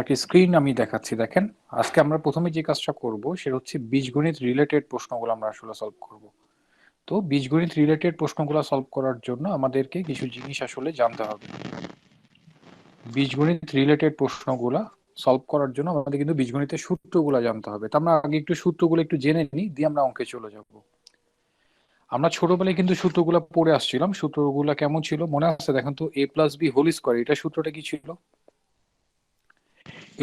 একটা স্ক্রিন আমি দেখাচ্ছি, দেখেন। আজকে আমরা প্রথমে যে কাজটা করব সেটা হচ্ছে বীজগণিত রিলেটেড প্রশ্নগুলো আমরা আসলে সলভ করব। তো বীজগণিত রিলেটেড প্রশ্নগুলো সলভ করার জন্য আমাদেরকে কিছু জিনিস আসলে জানতে হবে। বীজগণিত রিলেটেড প্রশ্নগুলো সলভ করার জন্য আমাদের কিন্তু বীজগণিতের সূত্রগুলো জানতে হবে। তো আমরা আগে একটু সূত্রগুলো একটু জেনে নিই, দিয়ে আমরা অঙ্কে চলে যাব। আমরা ছোটবেলায় কিন্তু সূত্রগুলো পড়ে আসছিলাম। সূত্রগুলো কেমন ছিল মনে আছে? দেখেন তো, a plus B whole square, এটা সূত্রটা কি ছিল?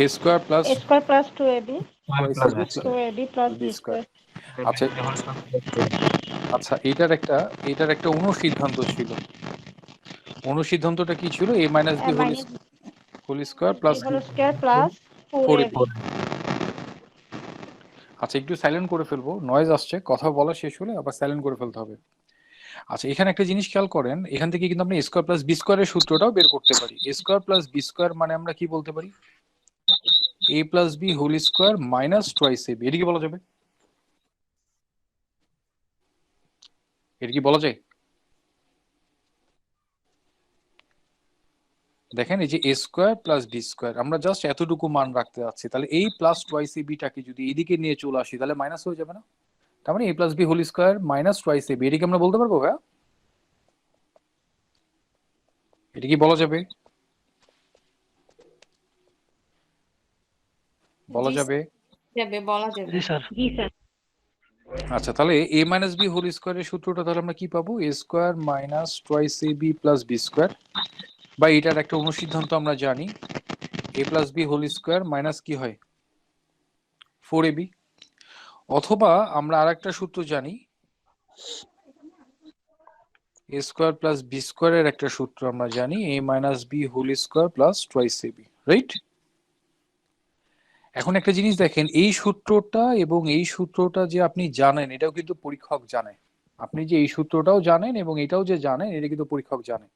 a square plus a square plus 2ab twice plus ab b plus 2ab plus b b square. square আচ্ছা আচ্ছা, এটার একটা অনুসিদ্ধান্ত ছিল। অনুসিদ্ধান্তটা কি ছিল? a minus B a minus whole square b plus whole square plus 4ab। 4ab আচ্ছা, একটু সাইলেন্ট করে ফেলবো, নয়েজ আসছে, কথা বলা শেষ হলে আবার সাইলেন্ট করে ফেলতে হবে। আচ্ছা, এখানে একটা জিনিস খেয়াল করেন, এখান থেকে কিন্তু আমরা স্কোয়ার প্লাস বি স্কোয়ারের সূত্রটাও বের করতে পারি। স্কোয়ার প্লাস বি স্কোয়ার মানে আমরা কি বলতে পারি? a plus B whole square minus twice ab, এটা কি বলা যাবে? এটা কি বলা যায়? দেখেন, এই যে a square plus B square, আমরা জাস্ট এতটুকু মান রাখতে যাচ্ছি, তাহলে এই প্লাস টোয়াইস বিটাকে যদি এদিকে নিয়ে চলে আসি তাহলে মাইনাস হয়ে যাবে না? তার মানে a plus B whole square minus twice AB, এটাকে আমরা বলতে পারবো ভাইয়া? এটা কি বলা যাবে? বলা যাবে? বলা যাবে। জি স্যার। আচ্ছা, তাহলে a মাইনাস বি হোল স্কোয়ারের সূত্রটা তাহলে আমরা কি পাবো? a square minus twice AB plus B square, বা এটার একটা অনুসিদ্ধান্ত আমরা জানি, a plus B whole square minus কি হয়? 4ab। অথবা আমরা আরেকটা সূত্র জানি, a স্কোয়ার প্লাস বি স্কোয়ারের একটা সূত্র আমরা জানি, a minus B whole square plus twice AB, right? এখন একটা জিনিস দেখেন, এই সূত্রটা এবং এই সূত্রটা যে আপনি জানেন এটাও কিন্তু পরীক্ষক জানে। আপনি যে এই সূত্রটাও জানেন এবং এটাও যে জানেন এটা কিন্তু পরীক্ষক জানে।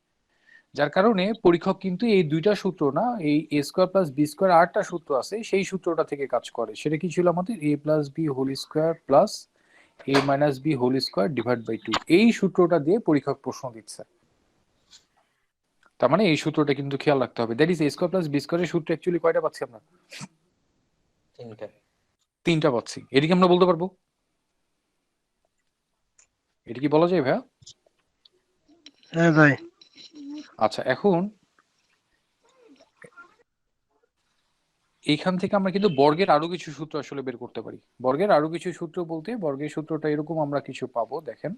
যার কারণে পরীক্ষক কিন্তু এই দুইটা সূত্র না, এই a square plus B square আরেকটা সূত্র আছে সেই সূত্রটা থেকে কাজ করে। সেটা কি ছিল আমাদের? a plus B whole square plus a minus B whole square divide by 2, এই সূত্রটা দিয়ে পরীক্ষক প্রশ্ন দিচ্ছে। তার মানে এই সূত্রটা কিন্তু খেয়াল রাখতে হবে। That is a square plus B স্কোয়ারের সূত্র অ্যাকচুয়ালি কয়টা পাচ্ছি আমরা? তিনটা পাচ্ছি। এটিকে আমরা বলতে পারবো? এটা কি বলা যায় ভাইয়া? হ্যাঁ ভাই। আচ্ছা, এখন এইখান থেকে আমরা কিন্তু বর্গের আরো কিছু সূত্র আসলে বের করতে পারি। বর্গের আরো কিছু সূত্র বলতে, বর্গের সূত্রটা এরকম আমরা কিছু পাবো, দেখেন।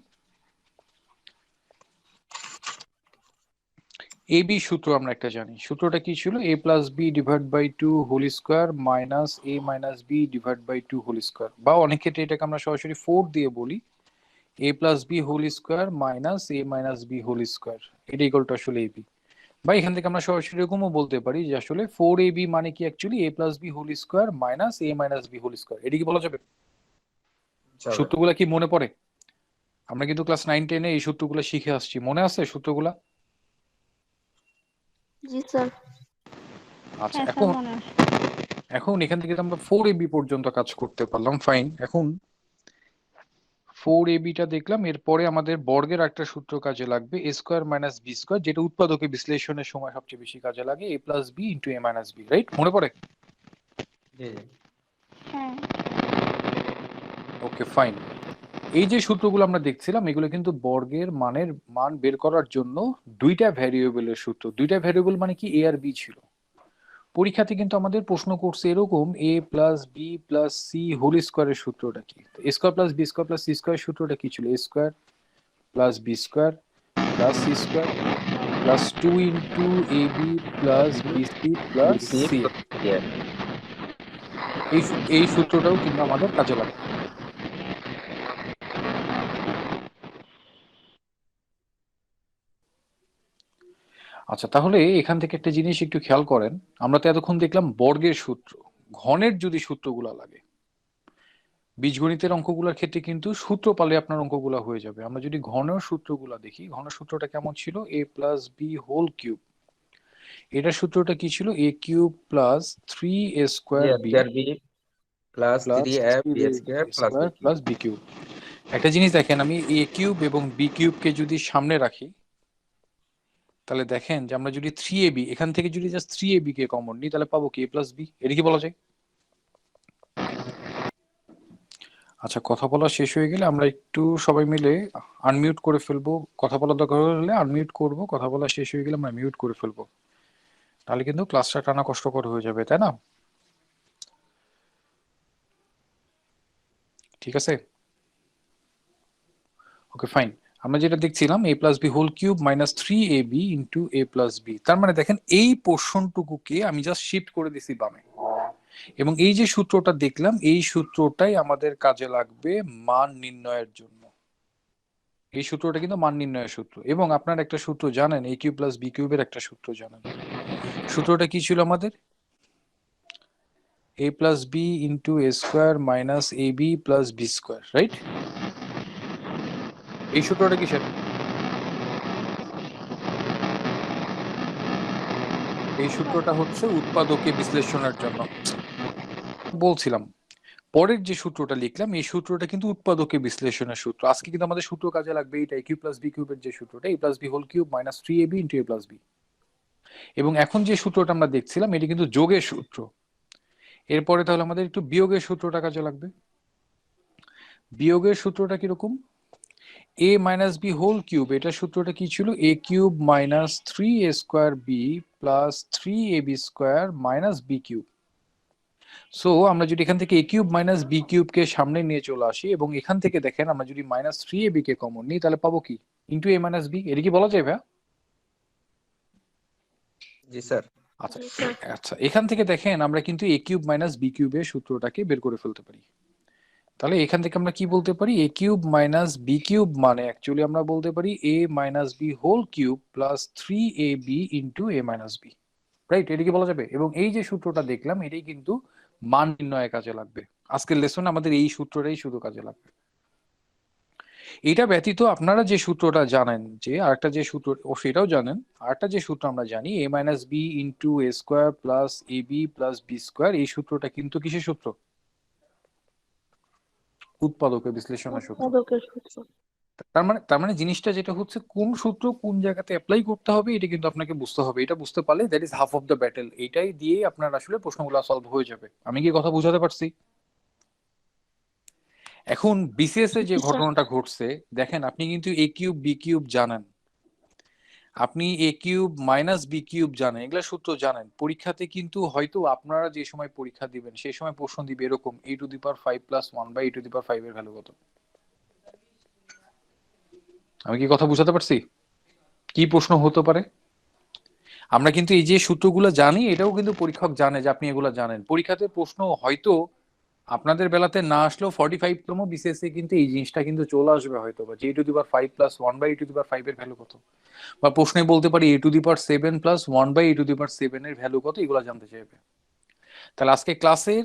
এ বি সূত্র আমরা একটা জানি। সূত্রটা কি ছিল? a plus B divide by 2 whole square minus a minus B divide by 2 whole square, বা অনেক ক্ষেত্রে এটাকে আমরা সরাসরি 4 দিয়ে বলি, a plus B whole square minus a minus B whole square, এটা ইকুয়াল টু আসলে ab। বা এখান থেকে আমরা সরাসরি এরকমও বলতে পারি যে আসলে 4ab মানে কি actually a plus B whole square minus a minus B whole square, এটা কি বলা যাবে? সূত্রগুলা কি মনে পড়ে? আমরা কিন্তু ক্লাস 9-10 এই সূত্রগুলো শিখে আসছি, মনে আছে সূত্রগুলা? জি স্যার। আচ্ছা, হ্যাঁ স্যার এখন মনে আছে এখন এখান থেকে আমরা 4ab পর্যন্ত কাজ করতে পারলাম, ফাইন। এখন 4ab টা দেখলাম, এরপরে আমাদের বর্গের একটা সূত্র কাজে লাগবে, a square minus B square, যেটা উৎপাদকে বিশ্লেষণের সময় সবচেয়ে বেশি কাজে লাগে, a plus B into a minus B, right? মনে পড়ে? হ্যাঁ ওকে, ফাইন। এই যে সূত্রগুলো আমরা দেখছিলাম এগুলো কিন্তু বর্গের মান বের করার জন্য দুইটা ভ্যারিয়েবলের সূত্র। দুইটা ভ্যারিয়েবল মানে কি? a আর b ছিল। পরীক্ষাতে কিন্তু আমাদের প্রশ্ন করছে এরকম, a plus B plus C whole স্কোয়ারের সূত্রটা কি? a square plus B square plus C square সূত্রটা কি ছিল? a square plus B square plus C square plus 2 into A B plus BC plus C. এই সূত্রটাও কিন্তু আমাদের কাজে লাগবে। আচ্ছা, তাহলে এখান থেকে একটা জিনিস একটু খেয়াল করেন, আমরা তো এতক্ষণ দেখলাম বর্গের সূত্র। ঘনের যদি সূত্রগুলা লাগে, বীজগণিতের অঙ্কগুলোর ক্ষেত্রে কিন্তু সূত্র পালে আপনার অঙ্কগুলা হয়ে যাবে। আমরা যদি ঘনের সূত্রগুলা দেখি, ঘনের সূত্রটা কেমন ছিল? a plus B whole cube, এটার সূত্রটা কি ছিল? a cube plus 3a square B plus plus 3ab 3a square plus square b cube. Plus B cube. একটা জিনিস দেখেন, আমি a কিউব এবং বি কিউবকে যদি সামনে রাখি, তাহলে দেখেন যে আমরা যদি 3ab এখান থেকে যদি জাস্ট 3ab কে কমন নিই তাহলে পাবো কি a প্লাস বি, এটা কি বলা যায়? আচ্ছা, কথা বলা শেষ হয়ে গেলে আমরা একটু সবাই মিলে আনমিউট করে ফেলবো। কথা বলা দরকার হলে আনমিউট করব, কথা বলা শেষ হয়ে গেলে আমরা মিউট করে ফেলবো, তাহলে কিন্তু ক্লাসটা টানা কষ্টকর হয়ে যাবে, তাই না? ঠিক আছে, ওকে ফাইন। আমরা যেটা দেখছিলাম a plus B whole cube minus 3ab into a plus B, তার মানে দেখেন এই পোর্শনটুকুকে আমি জাস্ট শিফট করে দিছি বামে, এবং এই যে সূত্রটা দেখলাম এই সূত্রটাই আমাদের কাজে লাগবে মান নির্ণয়ের জন্য। এই সূত্রটা কিন্তু মান নির্ণয়ের সূত্র, এবং আপনার একটা সূত্র জানেন, a কিউব প্লাস বি কিউবের একটা সূত্র জানেন। সূত্রটা কি ছিল আমাদের? a plus B into a square minus A B plus B square, right? এই সূত্রটা কিসের? এই সূত্রটা হচ্ছে উৎপাদকে বিশ্লেষণের জন্য। বলছিলাম পরের যে সূত্রটা লিখলাম এই সূত্রটা কিন্তু উৎপাদকে বিশ্লেষণের সূত্র। আজকে কিন্তু আমাদের সূত্র কাজে লাগবে এইটা, a কিউব প্লাস বি কিউবের যে সূত্রটা, a plus B whole cube minus 3ab into a plus B. এবং এখন যে সূত্রটা আমরা দেখছিলাম এটি কিন্তু যোগের সূত্র। এরপরে তাহলে আমাদের একটু বিয়োগের সূত্রটা কাজে লাগবে। বিয়োগের সূত্রটা কিরকম? a minus B whole cube, এটা সূত্রটা কি ছিল? a cube minus 3a square B plus 3ab square minus B cube. So আমরা যদি এখান থেকে a কিউব মাইনাস বি কিউবকে সামনে নিয়ে চলে আসি এবং এখান থেকে দেখেন আমরা যদি মাইনাস 3ab কে কমন নিই তাহলে পাবো কি? ইন্টু a মাইনাস বি, এটা কি বলা যায় ভাইয়া? জি স্যার। আচ্ছা আচ্ছা, এখান থেকে দেখেন আমরা কিন্তু a কিউব মাইনাস বি কিউবের সূত্রটাকে বের করে ফেলতে পারি। তাহলে এখান থেকে আমরা কি বলতে পারি? a cube minus B cube মানে অ্যাকচুয়ালি আমরা বলতে পারি a minus B whole cube plus 3ab into a minus B, right? এটা কি বলা যাবে? এবং এই যে সূত্রটা দেখলাম এটাই কিন্তু মান নির্ণয়ের কাজে লাগবে। আজকের লেসনে আমাদের এই সূত্রটাই শুধু কাজে লাগবে। এটা ব্যতীত আপনারা যে সূত্রটা জানেন, যে আরেকটা যে সূত্র, ও সেটাও জানেন, আরেকটা যে সূত্র আমরা জানি a minus B into A square plus A B plus B square, এই সূত্রটা কিন্তু কিসের সূত্র? উৎপাদকের বিশ্লেষণের সূত্র। উৎপাদকের সূত্র। তার মানে জিনিসটা যেটা হচ্ছে কোন সূত্র কোন জায়গাতে অ্যাপ্লাই করতে হবে এটা কিন্তু আপনাকে বুঝতে হবে। এটা বুঝতে পারলে that is half of the battle. এটাই দিয়ে আপনার আসলে প্রশ্নগুলো সলভ হয়ে যাবে। আমি কি কথা বুঝাতে পারছি? এখন বিসিএস এ যে ঘটনাটা ঘটছে দেখেন, আপনি কিন্তু এ কিউব বি কিউব জানেন, আপনি এ কিউব মাইনাস বি কিউব জানেন, এগুলা সূত্র জানেন। পরীক্ষাতে কিন্তু হয়তো আপনারা যে সময় পরীক্ষা দিবেন সেই সময় প্রশ্ন দিবে এরকম a to the power 5 plus 1 by a to the power 5 এর ভ্যালু কত? আমি কি কথা বুঝাতে পারছি? কি প্রশ্ন হতে পারে? আমরা কিন্তু এই যে সূত্রগুলো জানি এটাও কিন্তু পরীক্ষক জানে যে আপনি এগুলো জানেন। পরীক্ষাতে প্রশ্ন হয়তো আপনাদের বেলাতে না আসলেও 45তম বিসিএস এ কিন্তু এই জিনিসটা কিন্তু চলে আসবে হয়তো, বা a to the power 5 plus 1 by a to the power 5 এর ভ্যালু কত, বা প্রশ্নে বলতে পারি a to the power 7 plus 1 by a to the power 7 এর ভ্যালু কত, এগুলো জানতে চাইবে। তাহলে আজকে ক্লাসের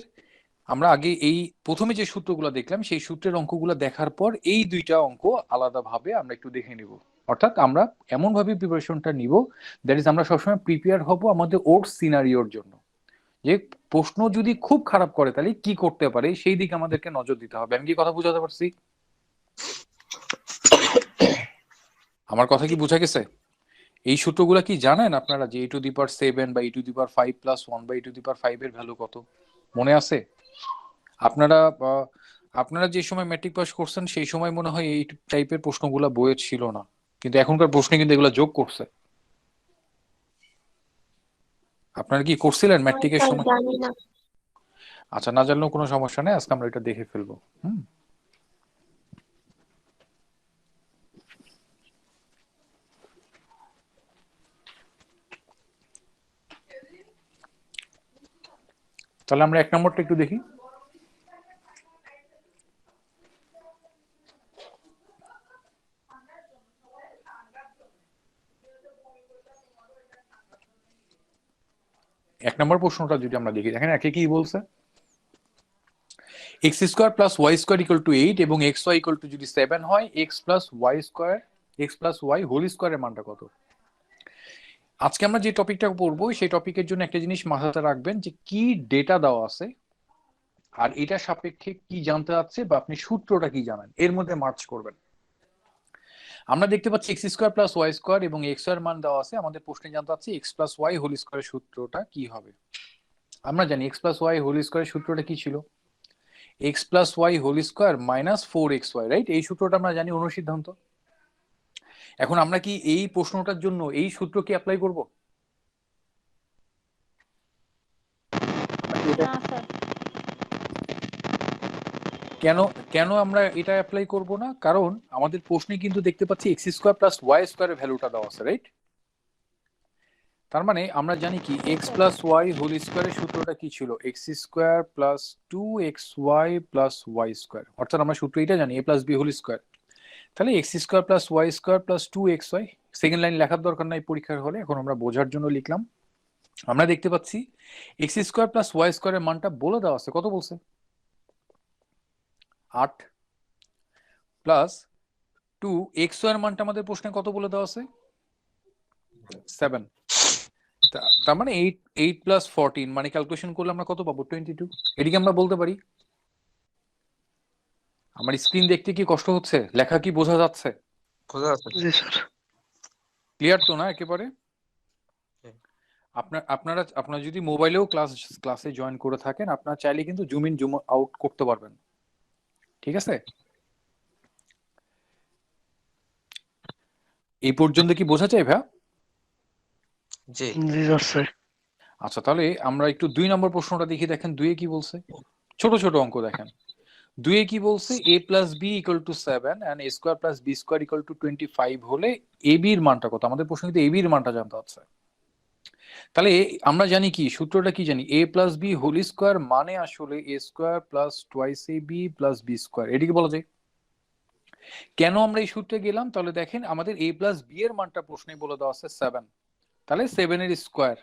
আমরা আগে এই প্রথমে যে সূত্রগুলো দেখলাম সেই সূত্রের অঙ্কগুলো দেখার পর এই দুইটা অঙ্ক আলাদাভাবে আমরা একটু দেখে নিব। অর্থাৎ আমরা এমন ভাবে প্রিপারেশনটা নিব দ্যাট ইজ আমরা সবসময় প্রিপেয়ার হব আমাদের ওর সিনারিওর জন্য, যে প্রশ্ন যদি খুব খারাপ করে তাহলে কি করতে পারে সেই দিকে আমাদেরকে নজর দিতে হবে। আমি কি কথা বুঝাতে পারছি? আমার কথা কি বোঝা গেছে? এই সূত্রগুলো কি জানেন আপনারা, যে a টু দি পাওয়ার 7 বা a to the power 5 plus 1 বা a টু দি পাওয়ার 5 এর ভ্যালু কত মনে আছে? আপনারা আপনারা যে সময় ম্যাট্রিক পাস করছেন সেই সময় মনে হয় এই টাইপের প্রশ্নগুলো বইয়ে ছিল না, কিন্তু এখনকার প্রশ্নে কিন্তু এগুলো যোগ করছে। আপনারা কি করছিলেন ম্যাট্রিকের সময়? জানি না। আচ্ছা, না জানলেও কোনো সমস্যা নেই, আজকে আমরা এটা দেখে ফেলবো। তাহলে আমরা 1 নম্বরটা একটু দেখি। এক নম্বর প্রশ্নটা যদি আমরা দেখি, দেখেন একে কি বলছে, X square plus Y square equal to 8 এবং এক্স ওয়াই ইকুয়াল টু যদি 7 হয় X plus Y square, X plus Y whole স্কোয়ারের মানটা কত? আজকে আমরা যে টপিকটা পড়বো সেই টপিকের জন্য একটা জিনিস মাথাতে রাখবেন, যে কি ডেটা দেওয়া আছে আর এটা সাপেক্ষে কি জানতে চাচ্ছে বা আপনি সূত্রটা কি জানেন এর মধ্যে মার্চ করবেন। আমরা দেখতে পাচ্ছি X square plus Y square এবং এক্স এর মান দেওয়া আছে। আমাদের প্রশ্নে জানতে চাচ্ছি এক্স প্লাস ওয়াই হোল স্কোয়ারের সূত্রটা কি হবে। আমরা জানি এক্স প্লাস ওয়াই হোল স্কোয়ারের সূত্রটা কি ছিল, X plus Y whole square minus 4xy, right? এই সূত্রটা আমরা জানি অনুসিদ্ধান্ত। এখন আমরা কি এই প্রশ্নটার জন্য এই সূত্র কি অ্যাপ্লাই করব? না স্যার। কেন কেন আমরা এটা অ্যাপ্লাই করব না? কারণ আমাদের প্রশ্নে কিন্তু দেখতে পাচ্ছি এক্স স্কোয়ার প্লাস ওয়াই স্কোয়ারের ভ্যালুটা দেওয়া আছে, রাইট? তার মানে আমরা জানি কি এক্স প্লাস ওয়াই হোল স্কোয়ারের সূত্রটা কি ছিল, X square plus 2xy plus Y square. অর্থাৎ আমরা সূত্র এটা জানি, A plus B whole square. তাহলে X square plus Y square plus 2xy, second line লেখার দরকার নাই পরীক্ষার হলে, এখন আমরা বোঝার জন্য লিখলাম। আমরা দেখতে পাচ্ছি এক্স স্কোয়ার প্লাস ওয়াই স্কোয়ারের মানটা বলে দেওয়া আছে, কত বলছে? 8 প্লাস 2xy এর মানটা আমাদের প্রশ্নে কত বলে দেওয়া আছে? 7। তার মানে 8 প্লাস 14, মানে ক্যালকুলেশন করলে আমরা কত পাবো? 22। এদিকে আমরা বলতে পারি। আমার স্ক্রিন দেখতে কি কষ্ট হচ্ছে? লেখা কি বোঝা যাচ্ছে? বোঝা যাচ্ছে। জি স্যার। ক্লিয়ার তো না একেবারে? হ্যাঁ। আপনারা যদি মোবাইলেও ক্লাসে জয়েন করে থাকেন, আপনারা চাইলে কিন্তু জুম ইন জুম আউট করতে পারবেন, ঠিক আছে? এই পর্যন্ত কি বোঝা যায় ভাই? জি জি স্যার। আচ্ছা, তাহলে আমরা একটু 2 নম্বর প্রশ্নটা দেখি। দেখেন 2 এ কি বলছে, ছোট ছোট অঙ্ক দেখেন। 2 এ কি বলছে, a plus B equal to 7 and a square plus B square equal to 25 হলে এ বির মানটা কত? আমাদের প্রশ্ন কিন্তু এ বির মানটা জানতে হচ্ছে। তাহলে আমরা জানি কি সূত্রটা কি জানি, a plus B whole square মানে আসলে A square plus twice A B plus B square, এটিকে বলা যায়। কেন আমরা এই সূত্রে গেলাম? তাহলে দেখেন আমাদের a প্লাস বি এর মানটা প্রশ্নে বলে দেওয়া আছে 7, তাহলে 7 এর স্কোয়ার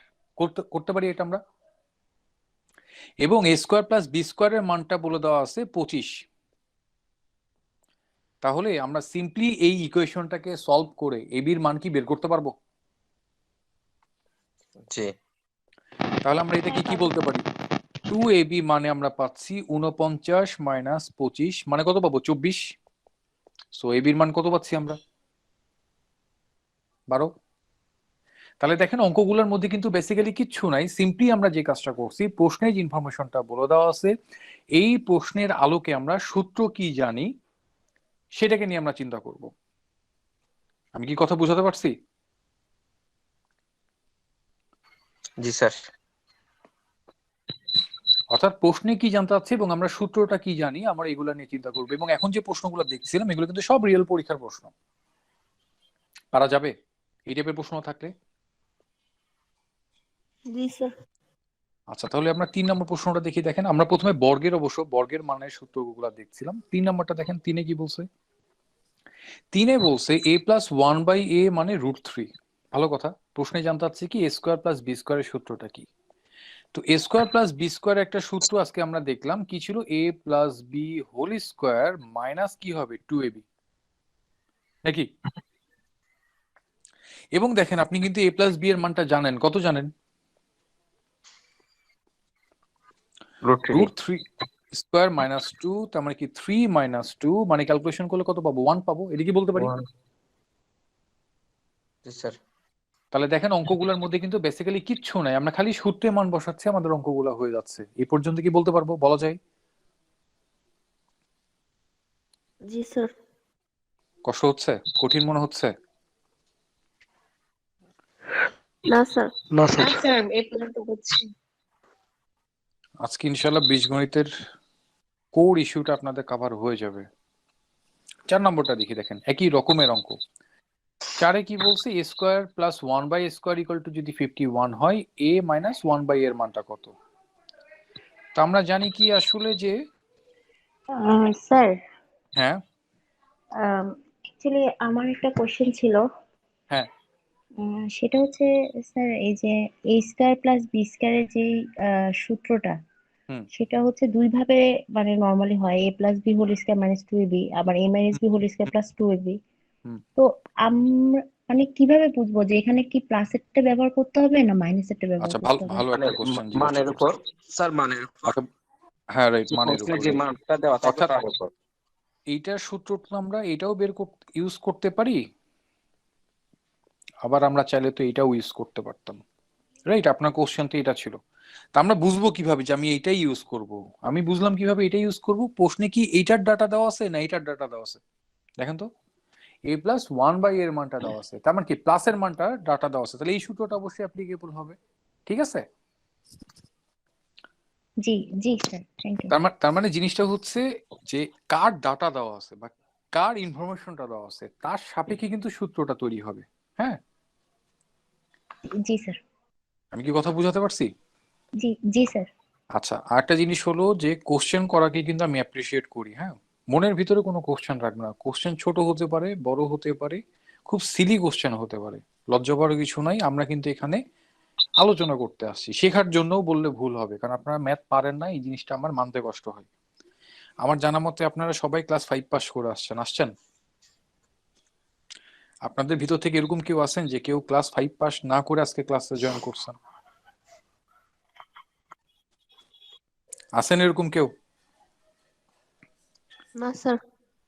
করতে পারি এটা আমরা। এবং এ স্কোয়ার প্লাস বি স্কোয়ারের মানটা বলে দেওয়া আছে 25। তাহলে আমরা সিম্পলি এই ইকুয়েশনটাকে সলভ করে এ বির মান কি বের করতে পারবো? জি তাহলে আমরা এটাকে কি বলতে পারি, 2ab মানে আমরা পাচ্ছি 49 মাইনাস 25, মানে কত পাবো? 24। সো এ বির মান কত পাচ্ছি আমরা? 12। তাহলে দেখেন অঙ্কগুলোর মধ্যে কিন্তু বেসিক্যালি কিচ্ছু নাই, সিম্পলি আমরা যে কাজটা করছি, প্রশ্নে যে ইনফরমেশনটা বলে দেওয়া আছে, এই প্রশ্নের আলোকে আমরা সূত্র কি জানি সেটাকে নিয়ে আমরা চিন্তা করব। আমি কি কথা বুঝাতে পারছি? জি স্যার। অর্থাৎ প্রশ্নে কি জানতে চাচ্ছে এবং আমরা সূত্রটা কি জানি, আমরা এগুলো নিয়ে চিন্তা করবো। এবং এখন যে প্রশ্নগুলো দেখছিলাম এগুলো কিন্তু সব রিয়েল পরীক্ষার প্রশ্ন। পারা যাবে এই টাইপের প্রশ্ন থাকলে? জি স্যার। আচ্ছা, তাহলে আমরা 3 নম্বর প্রশ্নটা দেখি। দেখেন আমরা প্রথমে বর্গের মানের সূত্রগুলো দেখছিলাম। 3 নম্বরটা দেখেন, 3 কি বলছে? 3 বলছে a প্লাস 1/a মানে √3। ভালো কথা, প্রশ্নে জানতে চাচ্ছে কি a স্কোয়ার প্লাস বি স্কোয়ারের সূত্রটা কি। তো a square plus B square একটা সূত্র আজকে আমরা দেখলাম কি ছিল, a plus B whole square minus কি হবে 2ab, নাকি? এবং দেখেন আপনি কিন্তু a প্লাস বি এর মানটা জানেন, কত জানেন? √3 স্কোয়ার মাইনাস 2, তার মানে কি 3 মাইনাস 2, মানে ক্যালকুলেশন করলে কত পাবো? 1 পাবো, এদিকে বলতে পারি। জি স্যার। তাহলে দেখেন অঙ্কগুলোর মধ্যে কিন্তু বেসিক্যালি কিচ্ছু নাই, আমরা খালি সূত্রে মান বসাচ্ছি, আমাদের অঙ্কগুলো হয়ে যাচ্ছে। এই পর্যন্ত কি বলতে পারবো, বলা যায়? জি স্যার। কষ্ট হচ্ছে, কঠিন মনে হচ্ছে? না স্যার। না স্যার। স্যার এই পর্যন্ত বুঝছি। আজকে ইনশাআল্লাহ বীজগণিতের কোর ইস্যুটা আপনাদের কভার হয়ে যাবে। 4 নম্বরটা দেখি। দেখেন একই রকমের অঙ্ক। 4 কি বলছে, a square plus 1/a square equal to যদি 51 হয়, a মাইনাস 1/a এর মানটা কত? তো আমরা জানি কি আসলে যে, স্যার হ্যাঁ অ্যাকচুয়ালি আমার একটা কোশ্চেন ছিল। হ্যাঁ সেটা হচ্ছে স্যার, এই যে এ স্কয়ার প্লাস বি স্কয়ারের যে সূত্রটা, হুম সেটা হচ্ছে দুই ভাবে মানে নরমালি হয়, a plus B whole square minus 2ab, আবার a minus B whole square plus 2ab। হুম তো আমরা মানে কিভাবে বুঝবো যে এখানে কি প্লাসেরটা ব্যবহার করতে হবে না মাইনাসেরটা ব্যবহার আচ্ছা, করতে হবে? ভালো একটা কোশ্চেন জিজ্ঞাসা মানের করছেন। উপর স্যার, মানের উপর। আচ্ছা, হ্যাঁ রাইট, মানের প্রশ্নে উপর। যে মানটা দেওয়া থাকে অর্থাৎ তার উপর। এইটার সূত্রটা আমরা এটাও ইউজ করতে পারি, আবার আমরা চাইলে তো এটাও ইউজ করতে পারতাম, রাইট? আপনার কোশ্চেন তো এটা ছিল। তা আমরা বুঝবো কিভাবে যে আমি এইটাই ইউজ করব? আমি বুঝলাম কিভাবে এটা ইউজ করব, প্রশ্নে কি এইটার ডাটা দেওয়া আছে না এইটার ডাটা দেওয়া আছে? দেখেন তো, a প্লাস 1/a এর মানটা দেওয়া আছে, তার মানে কি প্লাসের মানটা ডাটা দেওয়া আছে, তাহলে এই সূত্রটা অবশ্যই অ্যাপ্লিকেবল হবে। ঠিক আছে? জি জি স্যার, থ্যাংক ইউ। তার মানে জিনিসটা হচ্ছে যে কার ডাটা দেওয়া আছে বা কার ইনফরমেশনটা দেওয়া আছে তার সাপেক্ষে কিন্তু সূত্রটা তৈরি হবে। হ্যাঁ, জি স্যার। আমি কি কথা বুঝাতে পারছি? জি জি স্যার। আচ্ছা, আরেকটা জিনিস হলো যে কোশ্চেন করাকে কিন্তু আমি অ্যাপ্রিসিয়েট করি। হ্যাঁ, মনের ভিতরে কোনো কোশ্চেন রাখবে না। কোশ্চেন ছোট হতে পারে, বড় হতে পারে, খুব সিলি কোশ্চেন হতে পারে, লজ্জা পাওয়ার কিছু নাই। আমরা কিন্তু এখানে আলোচনা করতে আসছি, শেখার জন্য বললে ভুল হবে, কারণ আপনারা ম্যাথ পারেন না, এই জিনিসটা আমার মানতে কষ্ট হয়। আমার জানা মতে আপনারা সবাই ক্লাস 5 পাস করে আসছেন। আপনাদের ভিতর থেকে এরকম কেউ আছেন যে কেউ ক্লাস 5 পাস না করে আজকে ক্লাসে জয়েন করছেন? আছেন এরকম কেউ? না স্যার।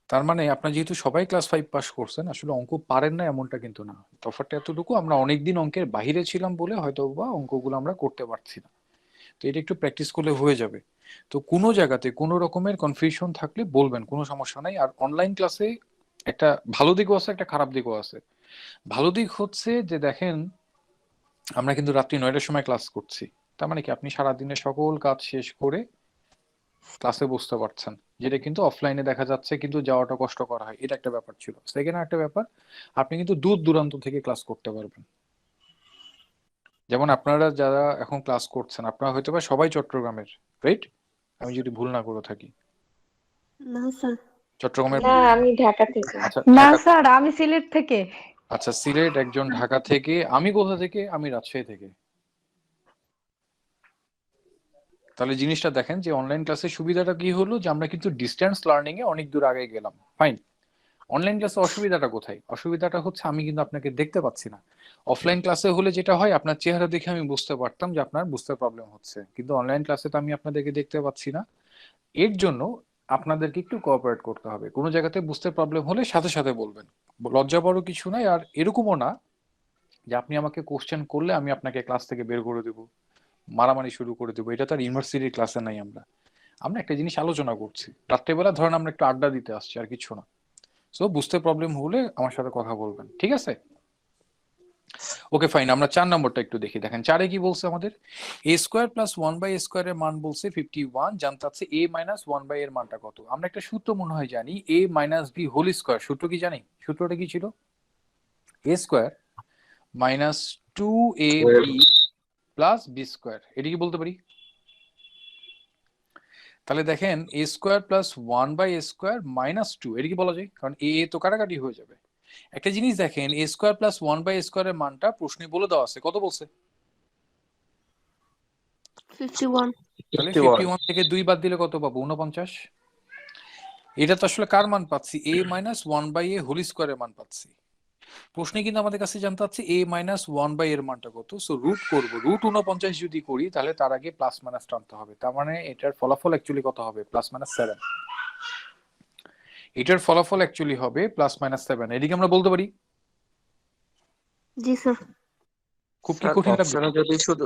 তার মানে আপনারা যেহেতু সবাই ক্লাস 5 পাস করছেন, আসলে অঙ্ক পারেন না এমনটা কিন্তু না। তফাৎটা এতটুকু, আমরা অনেকদিন অঙ্কের বাহিরে ছিলাম বলে হয়তো বা অঙ্কগুলো আমরা করতে পারছি না। তো এটা একটু প্র্যাকটিস করলে হয়ে যাবে। তো কোনো জায়গাতে কোনো রকমের কনফিউশন থাকলে বলবেন, কোনো সমস্যা নাই। আর অনলাইন ক্লাসে একটা ভালো দিকও আছে, একটা খারাপ দিকও আছে। ভালো দিক হচ্ছে যে দেখেন, আমরা কিন্তু রাত্রি 9টার সময় ক্লাস করছি, তার মানে কি আপনি সারাদিনের সকল কাজ শেষ করে ক্লাসে বসতে পারছেন, যেটা কিন্তু অফলাইনে দেখা যাচ্ছে কিন্তু যাওয়াটা কষ্ট করা হয়। এটা একটা ব্যাপার ছিল। সেকেন্ড একটা ব্যাপার, আপনি কিন্তু দূর দূরান্ত থেকে ক্লাস করতে পারবেন। যেমন আপনারা যারা এখন ক্লাস করছেন, আপনারা হয়তো বা সবাই চট্টগ্রামের, রাইট? আমি যদি ভুল না করে থাকি। না স্যার। চট্টগ্রামের, না, আমি ঢাকা থেকে। আচ্ছা না ঢাকা, স্যার, আমি সিলেট থেকে। আচ্ছা সিলেট, একজন ঢাকা থেকে, আমি কোথা থেকে? আমি রাজশাহী থেকে। তাহলে জিনিসটা দেখেন যে অনলাইন ক্লাসের সুবিধাটা কি হলো, যে আমরা কিন্তু ডিস্টেন্স লার্নিং এ অনেক দূর আগে গেলাম। ফাইন। অনলাইন ক্লাসে অসুবিধাটা কোথায়? অসুবিধাটা হচ্ছে আমি কিন্তু আপনাকে দেখতে পাচ্ছি না। অফলাইন ক্লাসে হলে যেটা হয়, আপনার চেহারা দেখে আমি বুঝতে পারতাম যে আপনার বুঝতে প্রবলেম হচ্ছে, কিন্তু অনলাইন ক্লাসে তো আমি আপনাদেরকে দেখতে পাচ্ছি না। এর জন্য আপনাদেরকে একটু কোঅপারেট করতে হবে। কোনো জায়গাতে বুঝতে প্রবলেম হলে সাথে সাথে বলবেন, লজ্জা বড় কিছু নাই। আর এরকমও না যে আপনি আমাকে কোশ্চেন করলে আমি আপনাকে ক্লাস থেকে বের করে দেবো, মারামারি শুরু করে দেবো। এটা তো আর ইউনিভার্সিটির ক্লাসে নাই। আমরা আমরা একটা জিনিস আলোচনা করছি, রাত্রেবেলা ধরেন আমরা একটু আড্ডা দিতে আসছি, আর কিছু না। সো বুঝতে প্রবলেম হলে আমার সাথে কথা বলবেন, ঠিক আছে? ওকে ফাইন, আমরা 4 নম্বরটা একটু দেখি। দেখেন 4-এ কি বলছে আমাদের? a square plus 1/a square এর মান বলছে 51, জানতে চাচ্ছে a মাইনাস 1/a এর মানটা কত। আমরা একটা সূত্র মনে হয় জানি, a minus b whole square. সূত্র কি জানি? সূত্রটা কি ছিল? a square minus 2ab plus b square. এটা কি বলতে পারি? তাহলে দেখেন a square plus 1/a square minus 2, এটা কি বলা যায়? কারণ a তো কাটাকাটি হয়ে যাবে। একটা জিনিস দেখেন, a square plus 1/a square এর মানটা প্রশ্নে বলে দেওয়া আছে, কত বলছে? 51। তাহলে 51 51 থেকে 2 বাদ দিলে কত পাবো? 49। এটা তো আসলে কার মান পাচ্ছি? a মাইনাস 1/a হোল স্কোয়ারের মান পাচ্ছি। প্রশ্নে কিন্তু আমাদের কাছে জানতে চাচ্ছে a মাইনাস 1/a এর মানটা কত। সো রুট করব, রুট 49 যদি করি তাহলে তার আগে প্লাস মাইনাস টানতে হবে। তার মানে এটার ফলাফল অ্যাকচুয়ালি কত হবে? Plus minus 7। এটার ফলাফল অ্যাকচুয়ালি হবে প্লাস মাইনাস 7। এদিকে আমরা বলতে পারি। জি স্যার। খুব কি স্যার কঠিন লাগবে? অপশনে যদি শুধু